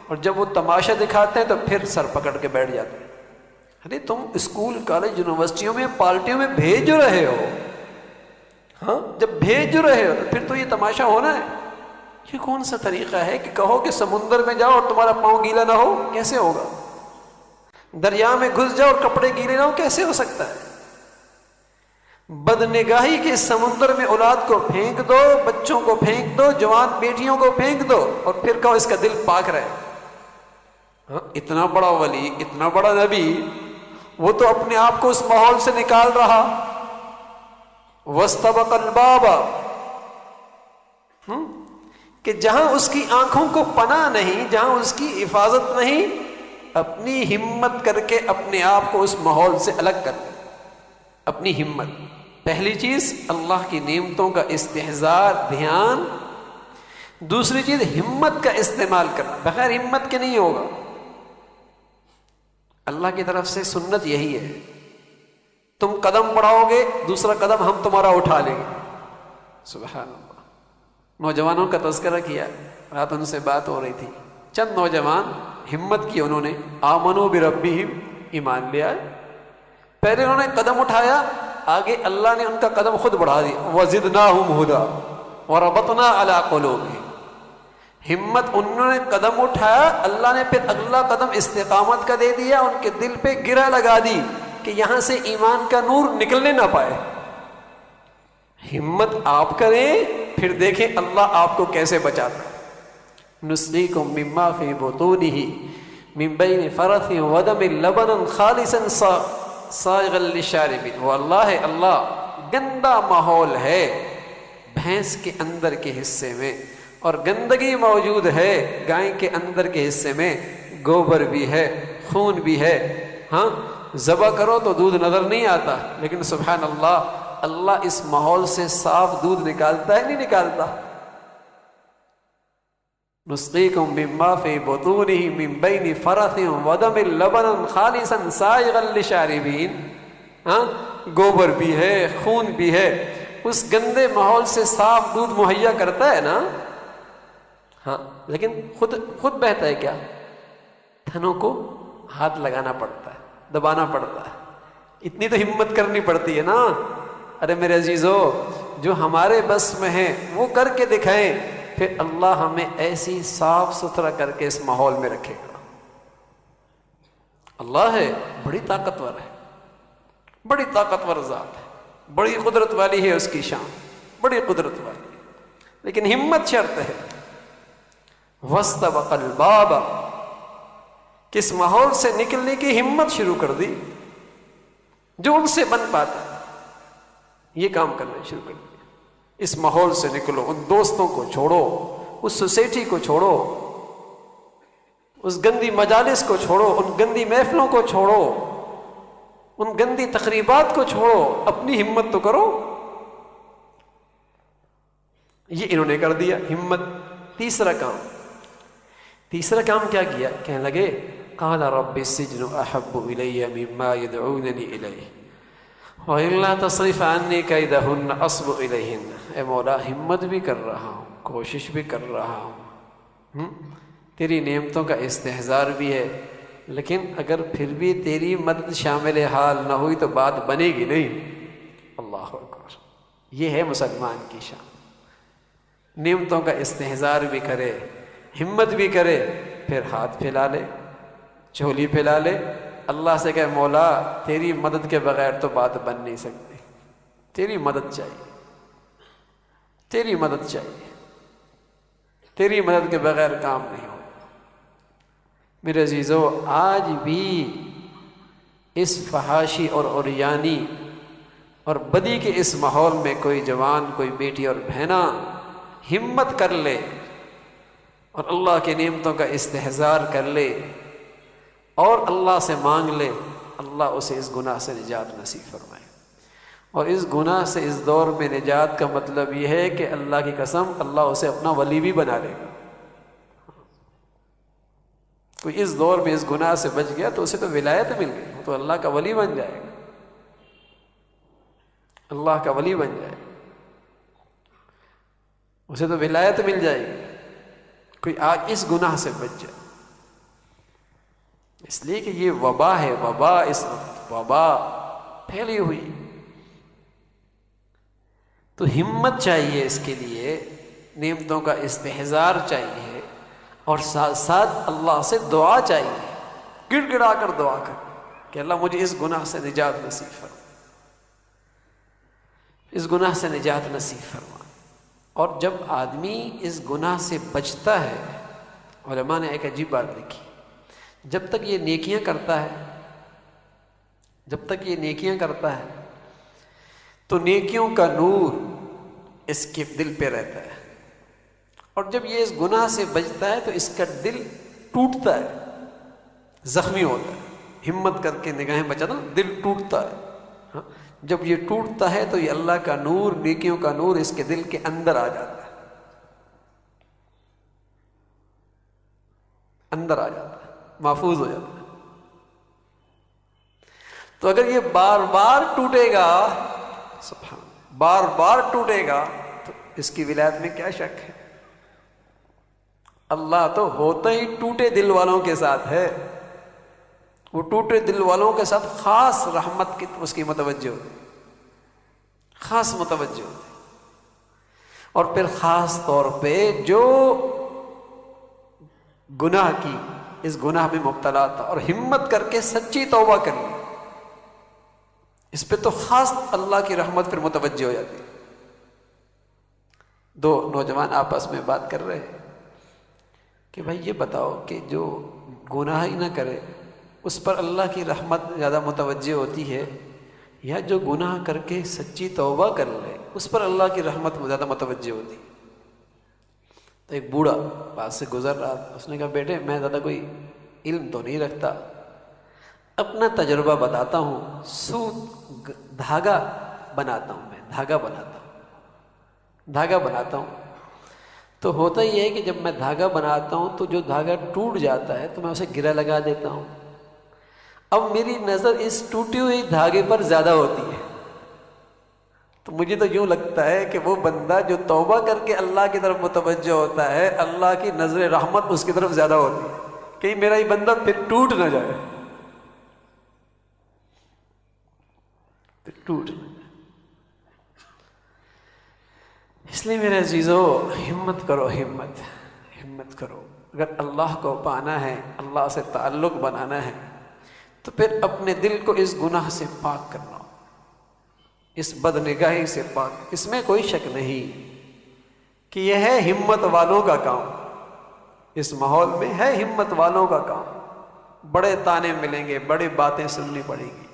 اور جب وہ تماشا دکھاتے ہیں تو پھر سر پکڑ کے بیٹھ جاتے ہیں۔ ارے تم اسکول کالج یونیورسٹیوں میں پارٹیوں میں بھیج جو رہے ہو، ہاں جب بھیج جو رہے ہو تو پھر تو یہ تماشا ہونا ہے۔ یہ کون سا طریقہ ہے کہ کہو کہ سمندر میں جاؤ اور تمہارا پاؤں گیلا نہ ہو؟ کیسے ہوگا؟ دریا میں گھس جاؤ اور کپڑے گیلے نہ ہو؟ کیسے ہو سکتا ہے؟ بدنگاہی کے سمندر میں اولاد کو پھینک دو، بچوں کو پھینک دو، جوان بیٹیوں کو پھینک دو، اور پھر کہو اس کا دل پاک رہے۔ ہاں، اتنا بڑا ولی، اتنا بڑا نبی، وہ تو اپنے آپ کو اس ماحول سے نکال رہا۔ وَاسْتَبَقَ الْبَابَ، کہ جہاں اس کی آنکھوں کو پناہ نہیں، جہاں اس کی حفاظت نہیں، اپنی ہمت کر کے اپنے آپ کو اس ماحول سے الگ کر لے۔ اپنی ہمت، پہلی چیز اللہ کی نعمتوں کا استحضار، دھیان۔ دوسری چیز ہمت کا استعمال کرنا، بغیر ہمت کے نہیں ہوگا۔ اللہ کی طرف سے سنت یہی ہے، تم قدم بڑھاؤ گے، دوسرا قدم ہم تمہارا اٹھا لیں گے۔ سبحان اللہ۔ نوجوانوں کا تذکرہ کیا، رات ان سے بات ہو رہی تھی، چند نوجوان ہمت کی، انہوں نے آمنوا بربہم، ایمان لیا۔ پہلے انہوں نے قدم اٹھایا، آگے اللہ نے ان کا قدم خود بڑھا دیا۔ وَزِدْنَاهُمْ هُدًى وَرَبَطْنَا عَلَىٰ قُلُوبِهِمْ۔ ہمت، انہوں نے قدم اٹھایا، اللہ نے پھر اگلا قدم استقامت کا دے دیا، ان کے دل پہ گرہ لگا دی کہ یہاں سے ایمان کا نور نکلنے نہ پائے۔ ہمت آپ کریں، پھر دیکھیں اللہ آپ کو کیسے بچاتا ہے۔ نُسْقِيكُم مِّمَّا فِي بُطُونِهِ مِن بَيْنِ فَرَثٍ وَدَمٍ لَبَنًا خَالِصًا صَائِغًا لِّلشَّارِبِينَ۔ وہ اللہ ہے، اللہ گندا ماحول ہے بھینس کے اندر کے حصے میں، اور گندگی موجود ہے گائے کے اندر کے حصے میں، گوبر بھی ہے، خون بھی ہے۔ ہاں، ذبح کرو تو دودھ نظر نہیں آتا، لیکن سبحان اللہ، اللہ اس ماحول سے صاف دودھ نکالتا ہے نہیں نکالتا؟ نسقیکم مما فی بطونہ من بین فرث ودم لبنا خالصا سائغا للشاربین۔ ہاں، گوبر بھی ہے، خون بھی ہے، اس گندے ماحول سے صاف دودھ مہیا کرتا ہے نا۔ ہاں، لیکن خود بہتا ہے کیا؟ تھنوں کو ہاتھ لگانا پڑتا ہے، دبانا پڑتا ہے، اتنی تو ہمت کرنی پڑتی ہے نا۔ ارے میرے عزیزو، جو ہمارے بس میں ہے وہ کر کے دکھائیں، پھر اللہ ہمیں ایسی صاف ستھرا کر کے اس ماحول میں رکھے گا۔ اللہ ہے، بڑی طاقتور ہے، بڑی طاقتور ذات ہے، بڑی قدرت والی ہے، اس کی شان بڑی قدرت والی ہے، لیکن ہمت شرط ہے۔ وَاسْتَبَقَ الْبَابَ، کس ماحول سے نکلنے کی ہمت شروع کر دی، جو ان سے بن پاتا ہے یہ کام کرنا شروع کر دیا۔ اس ماحول سے نکلو، ان دوستوں کو چھوڑو، اس سوسائٹی کو چھوڑو، اس گندی مجالس کو چھوڑو، ان گندی محفلوں کو چھوڑو، ان گندی تقریبات کو چھوڑو، اپنی ہمت تو کرو۔ یہ انہوں نے کر دیا، ہمت۔ تیسرا کام کیا کیا؟ کہنے لگے قال رب السجن احب الی مما يدعوننی الیہ وَإِلَّا تَصْرِفْ عَنِّي كَيْدَهُنَّ أَصْبُ إِلَيْهِنَّ۔ اے مولا، ہمت بھی کر رہا ہوں، کوشش بھی کر رہا ہوں، تیری نعمتوں کا استحضار بھی ہے، لیکن اگر پھر بھی تیری مدد شامل حال نہ ہوئی تو بات بنے گی نہیں۔ اللہ اکبر، یہ ہے مسلمان کی شان، نعمتوں کا استحضار بھی کرے، ہمت بھی کرے، پھر ہاتھ پھیلا لے، جھولی پھیلا لے، اللہ سے کہے مولا تیری مدد کے بغیر تو بات بن نہیں سکتی، تیری مدد چاہیے، تیری مدد چاہیے، تیری مدد کے بغیر کام نہیں ہو۔ میرے عزیزو، آج بھی اس فحاشی اور عریانی اور بدی کے اس ماحول میں کوئی جوان، کوئی بیٹی اور بہنا ہمت کر لے اور اللہ کی نعمتوں کا استحضار کر لے اور اللہ سے مانگ لے، اللہ اسے اس گناہ سے نجات نصیب فرمائے۔ اور اس گناہ سے اس دور میں نجات کا مطلب یہ ہے کہ اللہ کی قسم، اللہ اسے اپنا ولی بھی بنا لے گا۔ کوئی اس دور میں اس گناہ سے بچ گیا تو اسے تو ولایت مل گئی، وہ تو اللہ کا ولی بن جائے گا، اللہ کا ولی بن جائے گا، اسے تو ولایت مل جائے گی۔ کوئی آج اس گناہ سے بچ جائے، اس لیے کہ یہ وبا ہے، وبا اس وقت وبا پھیلی ہوئی، تو ہمت چاہیے اس کے لیے، نعمتوں کا استحضار چاہیے، اور ساتھ ساتھ اللہ سے دعا چاہیے، گڑ گڑا کر دعا کر کہ اللہ مجھے اس گناہ سے نجات نصیب فرما، اس گناہ سے نجات نصیب فرما۔ اور جب آدمی اس گناہ سے بچتا ہے، علماء نے ایک عجیب بات لکھی، جب تک یہ نیکیاں کرتا ہے، جب تک یہ نیکیاں کرتا ہے تو نیکیوں کا نور اس کے دل پہ رہتا ہے، اور جب یہ اس گناہ سے بچتا ہے تو اس کا دل ٹوٹتا ہے، زخمی ہوتا ہے، ہمت کر کے نگاہیں بچاتا نا، دل ٹوٹتا ہے، ہاں، جب یہ ٹوٹتا ہے تو یہ اللہ کا نور، نیکیوں کا نور اس کے دل کے اندر آ جاتا ہے، اندر آ جاتا ہے، محفوظ ہو جاتا ہے۔ تو اگر یہ بار بار ٹوٹے گا، سبحان، بار بار ٹوٹے گا، تو اس کی ولایت میں کیا شک ہے؟ اللہ تو ہوتا ہی ٹوٹے دل والوں کے ساتھ ہے، وہ ٹوٹے دل والوں کے ساتھ خاص رحمت کی اس کی متوجہ ہوتی، خاص متوجہ ہوتی، اور پھر خاص طور پہ جو گناہ کی، اس گناہ میں مبتلا تھا اور ہمت کر کے سچی توبہ کر لی، اس پہ تو خاص اللہ کی رحمت پھر متوجہ ہو جاتی۔ دو نوجوان آپس میں بات کر رہے ہیں کہ بھائی یہ بتاؤ کہ جو گناہ ہی نہ کرے اس پر اللہ کی رحمت زیادہ متوجہ ہوتی ہے، یا جو گناہ کر کے سچی توبہ کر لے اس پر اللہ کی رحمت زیادہ متوجہ ہوتی ہے؟ تو ایک بوڑھا پاس سے گزر رہا تھا، اس نے کہا بیٹے میں زیادہ کوئی علم تو نہیں رکھتا، اپنا تجربہ بتاتا ہوں، سوت دھاگا بناتا ہوں، میں دھاگا بناتا ہوں، تو ہوتا یہ ہے کہ جب میں دھاگا بناتا ہوں تو جو دھاگا ٹوٹ جاتا ہے تو میں اسے گرہ لگا دیتا ہوں، اب میری نظر اس ٹوٹی ہوئی دھاگے پر زیادہ ہوتی ہے، تو مجھے تو یوں لگتا ہے کہ وہ بندہ جو توبہ کر کے اللہ کی طرف متوجہ ہوتا ہے، اللہ کی نظر رحمت اس کی طرف زیادہ ہوتی ہے، کہیں میرا یہ بندہ پھر ٹوٹ نہ جائے، ٹوٹ نہ جائے۔ اس لیے میرے عزیزو، ہمت کرو، ہمت کرو، اگر اللہ کو پانا ہے، اللہ سے تعلق بنانا ہے تو پھر اپنے دل کو اس گناہ سے پاک کرنا، اس بد نگاہی سے پاک۔ اس میں کوئی شک نہیں کہ یہ ہے ہمت والوں کا کام، اس ماحول میں ہے ہمت والوں کا کام، بڑے تانے ملیں گے، بڑی باتیں سننی پڑیں گی،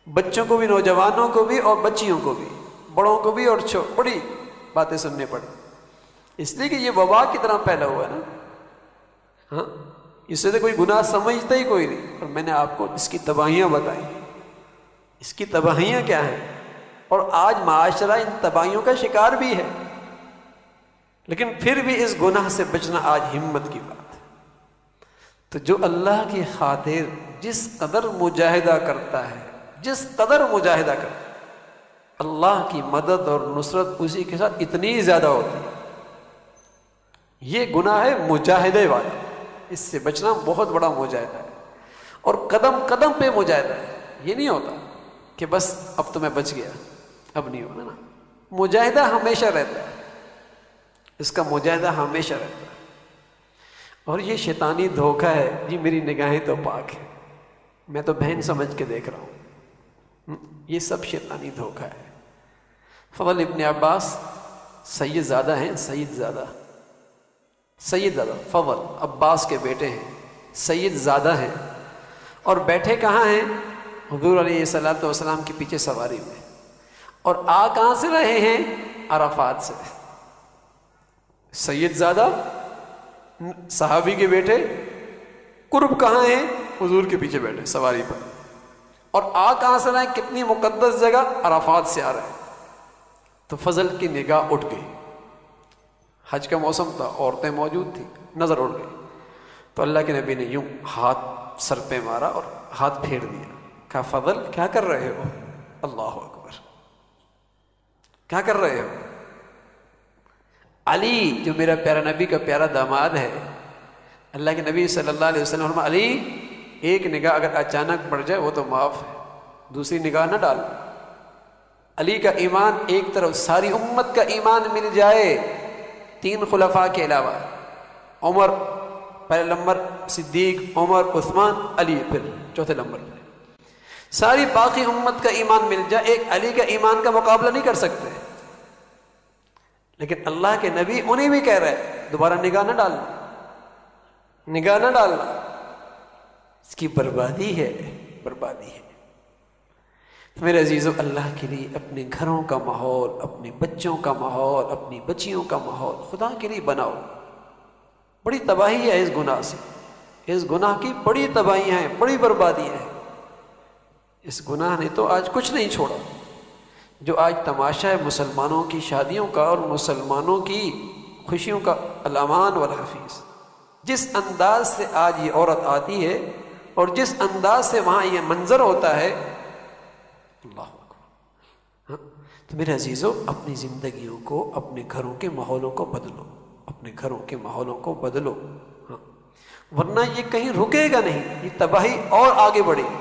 بچوں کو بھی، نوجوانوں کو بھی اور بچیوں کو بھی، بڑوں کو بھی اور بڑی باتیں سننے پڑیں، اس لیے کہ یہ وبا کی طرح پھیلا ہوا ہے نا، ہاں، اس سے تو کوئی گناہ سمجھتا ہی کوئی نہیں، اور میں نے آپ کو اس کی تباہیاں بتائی، اس کی تباہیاں کیا ہیں، اور آج معاشرہ ان تباہیوں کا شکار بھی ہے، لیکن پھر بھی اس گناہ سے بچنا آج ہمت کی بات ہے۔ تو جو اللہ کی خاطر جس قدر مجاہدہ کرتا ہے، جس قدر مجاہدہ کرتا ہے، اللہ کی مدد اور نصرت اسی کے ساتھ اتنی زیادہ ہوتی ہے۔ یہ گناہ ہے مجاہدے والا، اس سے بچنا بہت بڑا مجاہدہ ہے، اور قدم قدم پہ مجاہدہ ہے، یہ نہیں ہوتا کہ بس اب تو میں بچ گیا، اب نہیں ہونا نا، مجاہدہ ہمیشہ رہتا ہے، اس کا مجاہدہ ہمیشہ رہتا ہے۔ اور یہ شیطانی دھوکہ ہے، جی میری نگاہیں تو پاک ہے، میں تو بہن سمجھ کے دیکھ رہا ہوں، یہ سب شیطانی دھوکہ ہے۔ فضل ابن عباس سید زادہ ہیں، سید زادہ فضل عباس کے بیٹے ہیں، سید زادہ ہیں، اور بیٹھے کہاں ہیں؟ حضور علیہ الصلوۃ والسلام کے پیچھے سواری میں، اور آ کہاں سے رہے ہیں؟ عرفات سے۔ سید زادہ صحابی کے بیٹے، قرب کہاں ہیں؟ حضور کے پیچھے بیٹھے سواری پر، اور آ کہاں سے رہے ہیں؟ کتنی مقدس جگہ، عرفات سے آ رہے ہیں۔ تو فضل کی نگاہ اٹھ گئی، حج کا موسم تھا، عورتیں موجود تھیں، نظر اٹھ گئی، تو اللہ کے نبی نے یوں ہاتھ سر پہ مارا اور ہاتھ پھیر دیا، کہا فضل کیا کر رہے ہو؟ اللہ اکبر، کیا کر رہے ہو؟ علی جو میرا پیارا نبی کا پیارا داماد ہے، اللہ کے نبی صلی اللہ علیہ وسلم فرمایا علی ایک نگاہ اگر اچانک پڑ جائے وہ تو معاف ہے، دوسری نگاہ نہ ڈال۔ علی کا ایمان ایک طرف، ساری امت کا ایمان مل جائے، 3 خلفاء کے علاوہ، عمر پہلے نمبر، صدیق، عمر، عثمان، علی پھر چوتھے نمبر پہ، ساری باقی امت کا ایمان مل جائے، ایک علی کا ایمان کا مقابلہ نہیں کر سکتے۔ لیکن اللہ کے نبی انہیں بھی کہہ رہے دوبارہ نگاہ نہ ڈالنا، نگاہ نہ ڈالنا، اس کی بربادی ہے، بربادی ہے۔ میرے عزیزو، اللہ کے لیے اپنے گھروں کا ماحول، اپنے بچوں کا ماحول، اپنی بچیوں کا ماحول خدا کے لیے بناؤ۔ بڑی تباہی ہے اس گناہ سے، اس گناہ کی بڑی تباہیاں ہیں، بڑی بربادیاں ہیں۔ اس گناہ نے تو آج کچھ نہیں چھوڑا، جو آج تماشا ہے مسلمانوں کی شادیوں کا اور مسلمانوں کی خوشیوں کا، الامان والحفیظ۔ جس انداز سے آج یہ عورت آتی ہے اور جس انداز سے وہاں یہ منظر ہوتا ہے، اللہ اکبر۔ تو میرے عزیزو، اپنی زندگیوں کو، اپنے گھروں کے ماحولوں کو بدلو، اپنے گھروں کے ماحولوں کو بدلو، ورنہ یہ کہیں رکے گا نہیں، یہ تباہی اور آگے بڑھے گی،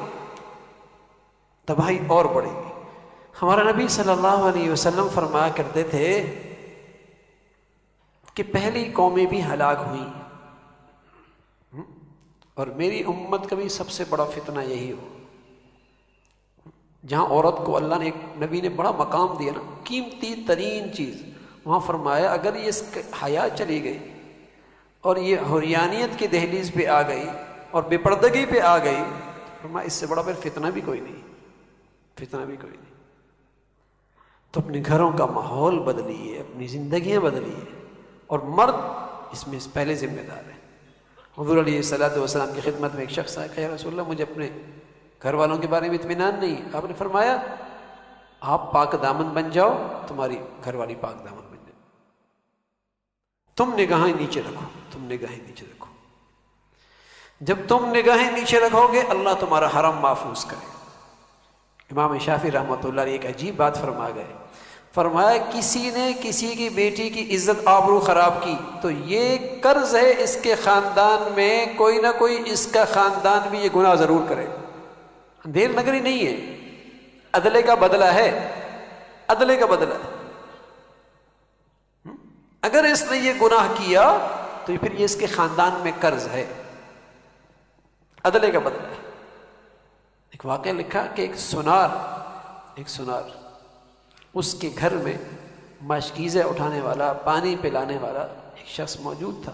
تباہی اور بڑھے گی۔ ہمارا نبی صلی اللہ علیہ وسلم فرمایا کرتے تھے کہ پہلی قومیں بھی ہلاک ہوئیں اور میری امت کا بھی سب سے بڑا فتنہ یہی ہو۔ جہاں عورت کو اللہ نے، ایک نبی نے بڑا مقام دیا نا، قیمتی ترین چیز، وہاں فرمایا اگر یہ اس حیا چلی گئی اور یہ حریانیت کی دہلیز پہ آ گئی اور بے پردگی پہ آ گئی، فرمایا اس سے بڑا پھر فتنہ بھی کوئی نہیں، فتنہ بھی کوئی نہیں۔ تو اپنے گھروں کا ماحول بدلیے، اپنی زندگیاں بدلیے، اور مرد اس میں پہلے ذمہ دار ہے۔ حضور علیہ الصلوۃ والسلام کی خدمت میں ایک شخص آیا کہ یا رسول اللہ مجھے اپنے گھر والوں کے بارے میں اطمینان نہیں۔ آپ نے فرمایا آپ پاک دامن بن جاؤ، تمہاری گھر والی پاک دامن بن جائے، تم نگاہیں نیچے رکھو، تم نگاہیں نیچے رکھو۔ جب تم نگاہیں نیچے رکھو گے اللہ تمہارا حرم محفوظ کرے گا۔ امام شافعی رحمۃ اللہ علیہ ایک عجیب بات فرما گئے، فرمایا کسی نے کسی کی بیٹی کی عزت آبرو خراب کی تو یہ قرض ہے اس کے خاندان میں، کوئی نہ کوئی اس کا خاندان بھی یہ گناہ ضرور کرے گا۔ اندھیر نگری نہیں ہے، عدلے کا بدلہ ہے، عدلے کا بدلہ ہے۔ اگر اس نے یہ گناہ کیا تو پھر یہ اس کے خاندان میں قرض ہے، عدلے کا بدلہ ہے۔ ایک واقعہ لکھا کہ ایک سونار اس کے گھر میں مشکیزیں اٹھانے والا، پانی پلانے والا ایک شخص موجود تھا،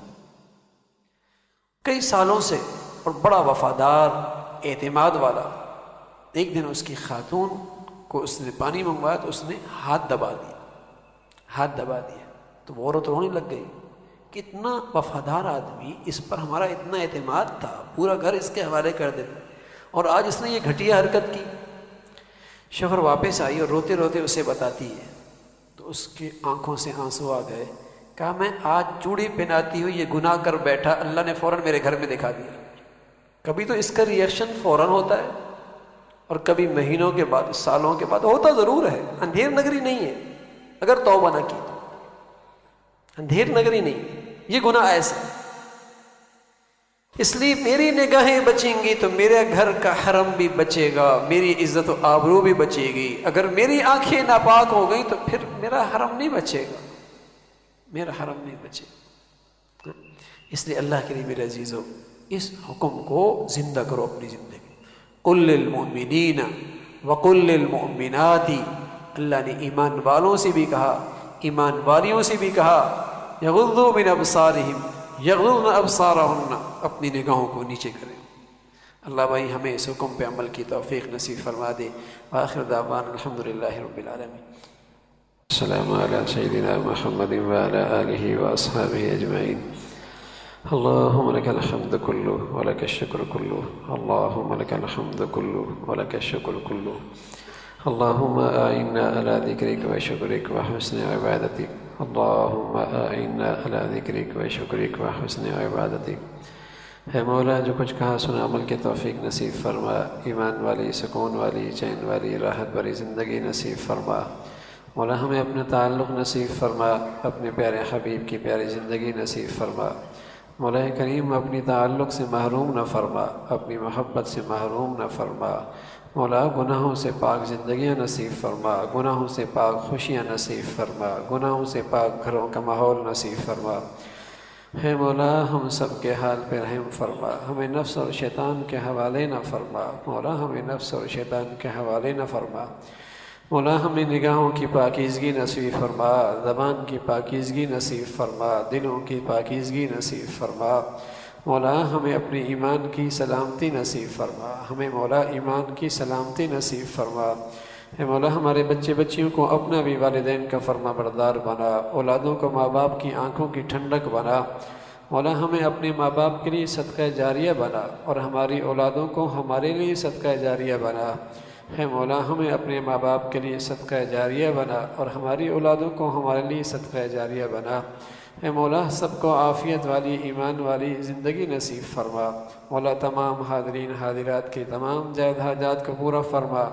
کئی سالوں سے، اور بڑا وفادار، اعتماد والا۔ ایک دن اس کی خاتون کو اس نے پانی منگوایا تو اس نے ہاتھ دبا دیا تو وہ عورت رونے لگ گئی کہ اتنا وفادار آدمی، اس پر ہمارا اتنا اعتماد تھا، پورا گھر اس کے حوالے کر دیتے، اور آج اس نے یہ گھٹیا حرکت کی۔ شوہر واپس آئی اور روتے روتے اسے بتاتی ہے تو اس کی آنکھوں سے آنسو آ گئے، کہا میں آج چوڑی پہناتی ہوئی یہ گناہ کر بیٹھا، اللہ نے فوراً میرے گھر میں دکھا دیا۔ کبھی تو اس کا ریئیکشن فوراً ہوتا ہے اور کبھی مہینوں کے بعد، سالوں کے بعد ہوتا ضرور ہے۔ اندھیر نگری نہیں ہے اگر توبہ نہ کی تو، اندھیر نگری نہیں، یہ گناہ ایسا۔ اس لیے میری نگاہیں بچیں گی تو میرے گھر کا حرم بھی بچے گا، میری عزت و آبرو بھی بچے گی۔ اگر میری آنکھیں ناپاک ہو گئی تو پھر میرا حرم نہیں بچے گا، میرا حرم نہیں بچے گا۔ اس لیے اللہ کے لیے میرے عزیزو، اس حکم کو زندہ کرو اپنی زندگی۔ قل للمؤمنین وقل للمؤمنات، اللہ نے ایمان والوں سے بھی کہا، ایمان والیوں سے بھی کہا، یغضوا من ابصارہم یغضضن ابصارہن، اپنی نگاہوں کو نیچے کریں۔ اللہ بھائی ہمیں اس حکم پہ عمل کی توفیق نصیب فرما دے۔ وآخر دعوانا الحمدللہ رب العالمین۔ السلام علی سیدنا محمد وعلی آلہ واصحابہ اجمعین۔ اللهم لك الحمد كله ولك الشكر كله، اللهم لك الحمد كله ولك الشكر كله، اللهم أعنا على ذكرك وشكرك وحسن عبادتك، اللهم أعنا على ذكرك وشكرك وحسن عبادتك۔ ہے مولا جو کچھ کہا سنا عمل کے توفیق نصیب فرما، ایمان والی، سکون والی، چین والی، راحت والی زندگی نصیب فرما۔ مولا ہمیں اپنے تعلق نصیب فرما، اپنے پیارے حبیب کی پیاری زندگی نصیب فرما۔ مولا کریم اپنی تعلق سے محروم نہ فرما، اپنی محبت سے محروم نہ فرما۔ مولا گناہوں سے پاک زندگیاں نصیب فرما، گناہوں سے پاک خوشیاں نصیب فرما، گناہوں سے پاک گھروں کا ماحول نصیب فرما۔ ہے مولا ہم سب کے حال پہ رحم فرما، ہمیں نفس اور شیطان کے حوالے نہ فرما۔ مولا ہمیں نفس اور شیطان کے حوالے نہ فرما۔ مولا ہمیں نگاہوں کی پاکیزگی نصیب فرما، زبان کی پاکیزگی نصیب فرما، دلوں کی پاکیزگی نصیب فرما۔ مولا ہمیں اپنے ایمان کی سلامتی نصیب فرما، ہمیں مولا ایمان کی سلامتی نصیب فرما۔ اے مولا ہمارے بچے بچیوں کو اپنا بھی والدین کا فرما بردار بنا، اولادوں کو ماں باپ کی آنکھوں کی ٹھنڈک بنا۔ مولا ہمیں اپنے ماں باپ کے لیے صدقہ جاریہ بنا اور ہماری اولادوں کو ہمارے لیے صدقہ جاریہ بنا۔ ہے مولا ہمیں اپنے ماں باپ کے لیے صدقہ جاریہ بنا اور ہماری اولادوں کو ہمارے لیے صدقہ جاریہ بنا۔ اے مولا سب کو عافیت والی ایمان والی زندگی نصیب فرما۔ مولا تمام حاضرین حاضرات کی تمام جائز حاجات کو پورا فرما،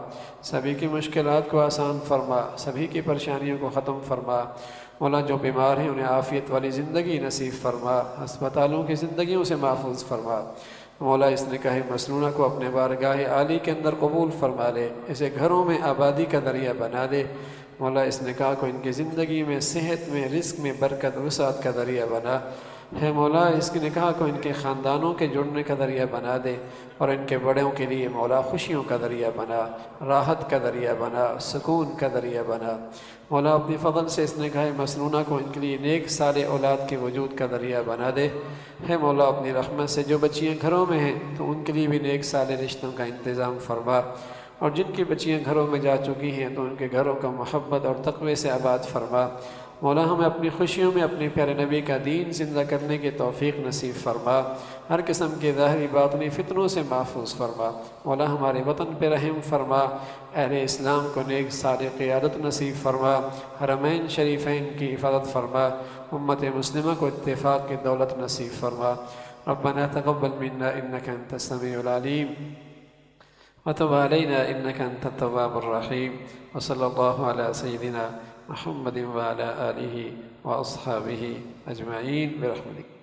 سبھی کی مشکلات کو آسان فرما، سبھی کی پریشانیوں کو ختم فرما۔ مولا جو بیمار ہیں انہیں عافیت والی زندگی نصیب فرما، ہسپتالوں کی زندگیوں سے محفوظ فرما۔ مولا اس نکاح مسنونہ کو اپنے بارگاہ عالی کے اندر قبول فرما لے، اسے گھروں میں آبادی کا ذریعہ بنا دے۔ مولا اس نکاح کو ان کی زندگی میں، صحت میں، رزق میں برکت وسعت کا ذریعہ بنا۔ ہے مولا اس کے نکاح کو ان کے خاندانوں کے جڑنے کا ذریعہ بنا دے اور ان کے بڑوں کے لیے مولا خوشیوں کا ذریعہ بنا، راحت کا ذریعہ بنا، سکون کا ذریعہ بنا۔ مولا اپنی فضل سے اس نکاح مسنونہ کو ان کے لیے نیک صالح اولاد کے وجود کا ذریعہ بنا دے۔ ہے مولا اپنی رحمت سے جو بچیاں گھروں میں ہیں تو ان کے لیے بھی نیک صالح رشتوں کا انتظام فرما، اور جن کی بچیاں گھروں میں جا چکی ہیں تو ان کے گھروں کا محبت اور تقوی سے آباد فرما۔ مولا ہمیں اپنی خوشیوں میں اپنے پیارے نبی کا دین زندہ کرنے کی توفیق نصیب فرما، ہر قسم کے ظاہری باطنی فتنوں سے محفوظ فرما۔ مولا ہمارے وطن پہ رحم فرما، اہل اسلام کو نیک صالح قیادت نصیب فرما، حرمین شریفین کی حفاظت فرما، امت مسلمہ کو اتفاق کی دولت نصیب فرما۔ ربنا تقبل منا انك انت السميع العليم وتب علينا انك انت التواب الرحيم، وصلى الله على سيدنا محمد وعلى آله وأصحابه أجمعين برحمتك۔